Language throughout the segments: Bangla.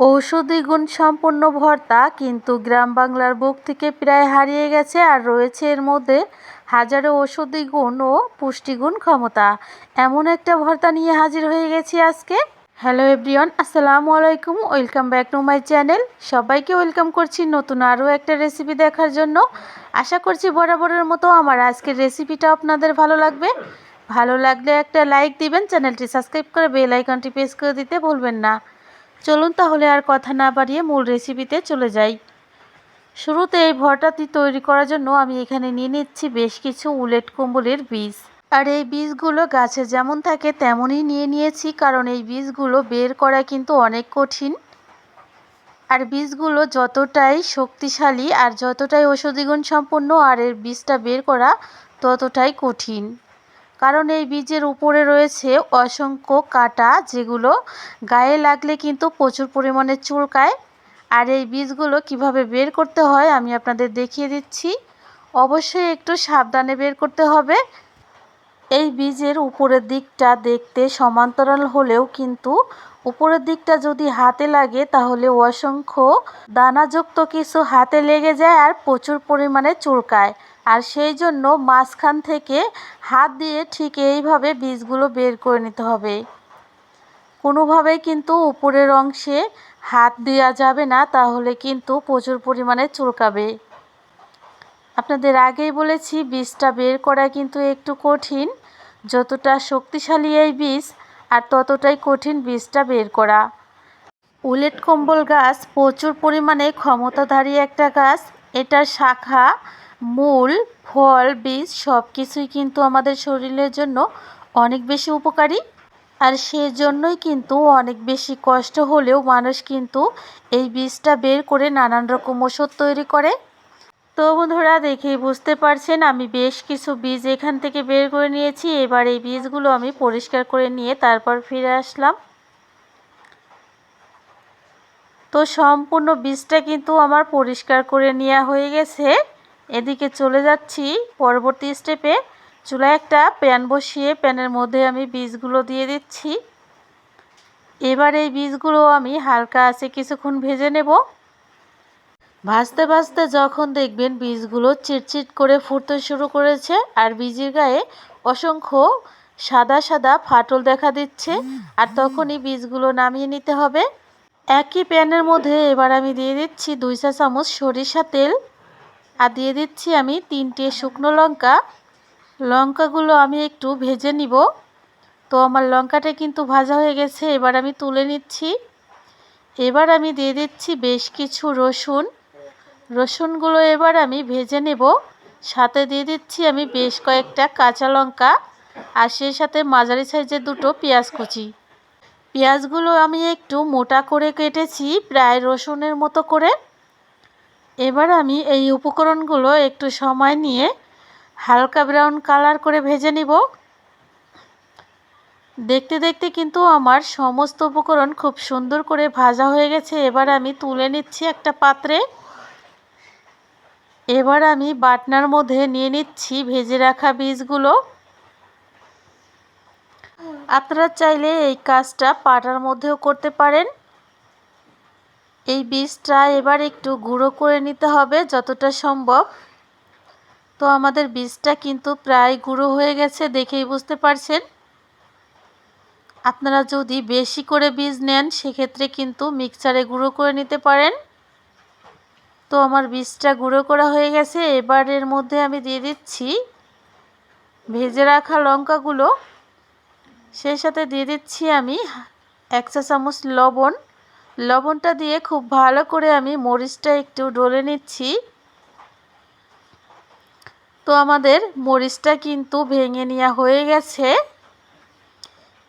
ঔষধি গুণ সম্পন্ন ভর্তা কিন্তু গ্রাম বাংলার বুক থেকে প্রায় হারিয়ে গেছে, আর রয়েছে এর মধ্যে হাজারো ঔষধি গুণ ও পুষ্টিগুণ ক্ষমতা। এমন একটা ভর্তা নিয়ে হাজির হয়ে গেছি আজকে। হ্যালো এভরিওয়ান, আসসালামু আলাইকুম, welcome back to my channel. সবাইকে ওয়েলকাম করছি নতুন আরও একটা রেসিপি দেখার জন্য। আশা করছি বরাবরের মতো আমার আজকের রেসিপিটা আপনাদের ভালো লাগবে। ভালো লাগলে একটা লাইক দিবেন, চ্যানেলটি সাবস্ক্রাইব করে বেল আইকনটি প্রেস করে দিতে ভুলবেন না। চলুন তাহলে আর কথা না বাড়িয়ে মূল রেসিপিতে চলে যাই। শুরুতে এই ভর্তাটি তৈরি করার জন্য আমি এখানে নিয়ে নিচ্ছি বেশ কিছু উলেট কম্বলের বীজ। আর এই বীজগুলো গাছে যেমন থাকে তেমনই নিয়ে নিয়েছি, কারণ এই বীজগুলো বের করা কিন্তু অনেক কঠিন। আর বীজগুলো যতটাই শক্তিশালী আর যতটাই ঔষধি গুণ সম্পন্ন, আর এর বীজটা বের করা ততটাই কঠিন। কারণ এই বীজের উপরে রয়েছে অসংখ্য কাঁটা, যেগুলো গায়ে লাগলে কিন্তু প্রচুর পরিমাণে চুলকায়। আর এই বীজগুলো কিভাবে বের করতে হয় আমি আপনাদের দেখিয়ে দিচ্ছি। অবশ্যই একটু সাবধানে বের করতে হবে। এই বীজের উপরের দিকটা দেখতে সমান্তরাল হলেও কিন্তু উপরের দিকটা যদি হাতে লাগে তাহলে অসংখ্য দানাযুক্ত কিছু হাতে লেগে যায় আর প্রচুর পরিমাণে চুলকায়। আর সেই জন্য মাঝখান থেকে হাত দিয়ে ঠিক এইভাবে বীজগুলো বের করে নিতে হবে। কোনোভাবেই কিন্তু উপরের অংশে হাত দেওয়া যাবে না, তাহলে কিন্তু প্রচুর পরিমাণে চুলকাবে। আপনাদের আগেই বলেছি বীজটা বের করা কিন্তু একটু কঠিন। যতটা শক্তিশালী এই বীজ আর ততটাই কঠিন বীজটা বের করা। উলেট কম্বল গাছ প্রচুর পরিমাণে ক্ষমতাধারী একটা গাছ। এটার শাখা, মূল, ফল, বীজ সব কিছুই কিন্তু আমাদের শরীরের জন্য অনেক বেশি উপকারী। আর সেজন্যই কিন্তু অনেক বেশি কষ্ট হলেও মানুষ কিন্তু এই বীজটা বের করে নানান রকম ওষুধ তৈরি করে। তো বন্ধুরা, দেখেই বুঝতে পারছেন আমি বেশ কিছু বীজ এখান থেকে বের করে নিয়েছি। এবার এই বীজগুলো আমি পরিষ্কার করে নিয়ে তারপর ফিরে আসলাম। তো সম্পূর্ণ বীজটা কিন্তু আমার পরিষ্কার করে নেওয়া হয়ে গেছে। এদিকে চলে যাচ্ছি পরবর্তী স্টেপে। চুলায় একটা প্যান বসিয়ে প্যানের মধ্যে আমি বীজগুলো দিয়ে দিচ্ছি। এবার এই বীজগুলো আমি হালকা আঁচে কিছুক্ষণ ভেজে নেব। ভাজতে ভাজতে যখন দেখবেন বীজগুলো চিটচিট করে ফুটতে শুরু করেছে আর বীজের গায়ে অসংখ্য সাদা সাদা ফাটল দেখা দিচ্ছে, আর তখনই বীজগুলো নামিয়ে নিতে হবে। একই প্যানের মধ্যে এবার আমি দিয়ে দিচ্ছি 2 চা চামচ সরিষা তেল, আর দিয়ে দিচ্ছি আমি 3টে শুকনো লঙ্কা। লঙ্কাগুলো আমি একটু ভেজে নিব। তো আমার লঙ্কাটা কিন্তু ভাজা হয়ে গেছে, এবার আমি তুলে নিচ্ছি। এবার আমি দিয়ে দিচ্ছি বেশ কিছু রসুন। রসুনগুলো এবার আমি ভেজে নেব। সাথে দিয়ে দিচ্ছি আমি বেশ কয়েকটা কাঁচা লঙ্কা, আর সেই সাথে মাঝারি সাইজের 2টো পেঁয়াজ কুচি। পেঁয়াজগুলো আমি একটু মোটা করে কেটেছি, প্রায় রসুনের মতো করে। এবার আমি এই উপকরণগুলো একটু সময় নিয়ে হালকা ব্রাউন কালার করে ভেজে নিব। দেখতে দেখতে কিন্তু আমার সমস্ত উপকরণ খুব সুন্দর করে ভাজা হয়ে গেছে। এবার আমি তুলে নিচ্ছি একটা পাত্রে। এবার আমি বাটনার মধ্যে নিয়ে নিচ্ছি ভেজে রাখা বীজগুলো। আপনারা চাইলে এই কাজটা পাটার মধ্যেও করতে পারেন। এই বীজটা এবার একটু গুঁড়ো করে নিতে হবে যতটা সম্ভব। তো আমাদের বীজটা কিন্তু প্রায় গুঁড়ো হয়ে গেছে, দেখেই বুঝতে পারছেন। আপনারা যদি বেশি করে বীজ নেন সেক্ষেত্রে কিন্তু মিক্সচারে গুঁড়ো করে নিতে পারেন। তো আমার বীজটা গুঁড়ো করা হয়ে গেছে। এবার এর মধ্যে আমি দিয়ে দিচ্ছি ভেজে রাখা লঙ্কাগুলো। সেই সাথে দিয়ে দিচ্ছি আমি 1 চা চামচ লবণ। লবণটা দিয়ে খুব ভালো করে আমি মরিচটা একটু ডলে নিচ্ছি। তো আমাদের মরিচটা কিন্তু ভেঙে নেওয়া হয়ে গেছে।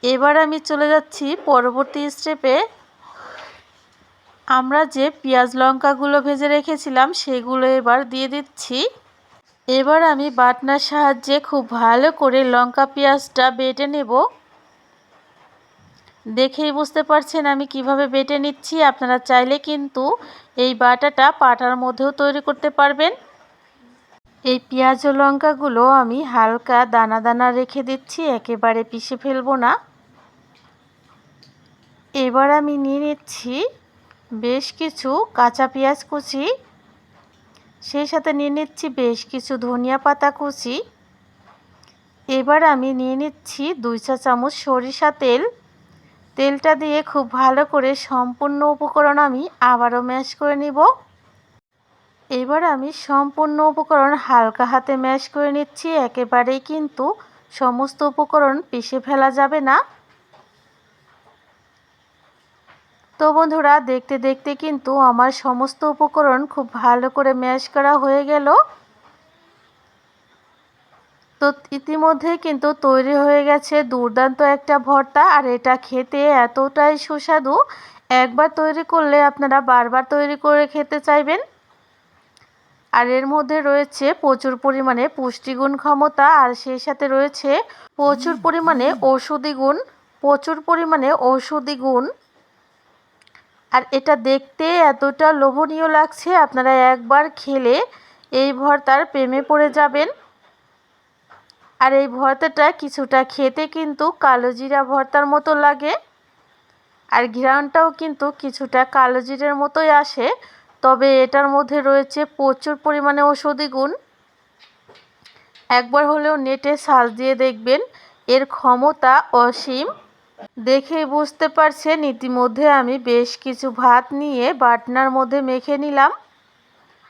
এবার আমি চলে যাচ্ছি পরবর্তী স্টেপে। আমরা যে পেঁয়াজ লঙ্কাগুলো ভেজে রেখেছিলাম সেগুলো এবার দিয়ে দিচ্ছি। এবার আমি বাটনার সাহায্যে খুব ভালো করে লঙ্কা পেঁয়াজটা বেটে নেব। দেখেই বুঝতে পারছেন আমি কিভাবে বেটে নিচ্ছি। আপনারা চাইলে কিন্তু এই বাটাটা পাটার মধ্যেও তৈরি করতে পারবেন। এই পেঁয়াজ ও লঙ্কাগুলো আমি হালকা দানা দানা রেখে দিচ্ছি, একেবারে পিষে ফেলবো না। এবার আমি নিয়ে নিচ্ছি বেশ কিছু কাঁচা পেঁয়াজ কুচি, সেই সাথে নিয়ে নিচ্ছি বেশ কিছু ধনিয়া পাতা কুচি। এবার আমি নিয়ে নিচ্ছি 2 চা চামচ সরিষা তেল। তেলটা দিয়ে খুব ভালো করে সম্পূর্ণ উপকরণ আমি আবারও ম্যাশ করে নিব। এবার আমি সম্পূর্ণ উপকরণ হালকা হাতে ম্যাশ করে নিচ্ছি। একেবারেই কিন্তু সমস্ত উপকরণ পিষে ফেলা যাবে না। তো বন্ধুরা, দেখতে দেখতে কিন্তু আমার সমস্ত উপকরণ খুব ভালো করে ম্যাশ করা হয়ে গেল। তো ইতিমধ্যেই কিন্তু তৈরি হয়ে গেছে দুর্দান্ত একটা ভর্তা, আর এটা খেতে এতটাই সুস্বাদু, একবার তৈরি করলে আপনারা বারবার তৈরি করে খেতে চাইবেন। আর এর মধ্যে রয়েছে প্রচুর পরিমাণে পুষ্টিগুণ ক্ষমতা, আর সেই সাথে রয়েছে প্রচুর পরিমাণে ঔষধি গুণ। আর এটা দেখতে এতটা লোভনীয় লাগছে, আপনারা একবার খেলে এই ভর্তার প্রেমে পড়ে যাবেন। আর এই ভর্তাটা কিছুটা খেতে কিন্তু কালো জিরা ভর্তার মতো লাগে, আর ঘ্রাণটাও কিন্তু কিছুটা কালো জিরার মতোই আসে। তবে এটার মধ্যে রয়েছে প্রচুর পরিমাণে ঔষধি গুণ। একবার হলেও নেটে সার্চ দিয়ে দেখবেন, এর ক্ষমতা অসীম। দেখেই বুঝতে পারছেন ইতিমধ্যে আমি বেশ কিছু ভাত নিয়ে বাটনার মধ্যে মেখে নিলাম।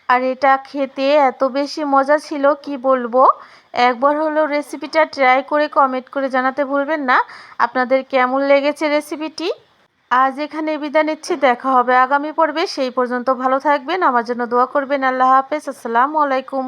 আর এটা খেতে এত বেশি মজা ছিল কি বলবো। একবার হলেও রেসিপিটা ট্রাই করে কমেন্ট করে জানাতে ভুলবেন না আপনাদের কেমন লেগেছে রেসিপিটি। আজ এখানে বিদায় নিচ্ছি, দেখা হবে আগামী পর্বে। সেই পর্যন্ত ভালো থাকবেন, আমার জন্য দোয়া করবেন। আল্লাহ হাফেজ, আসসালামু আলাইকুম।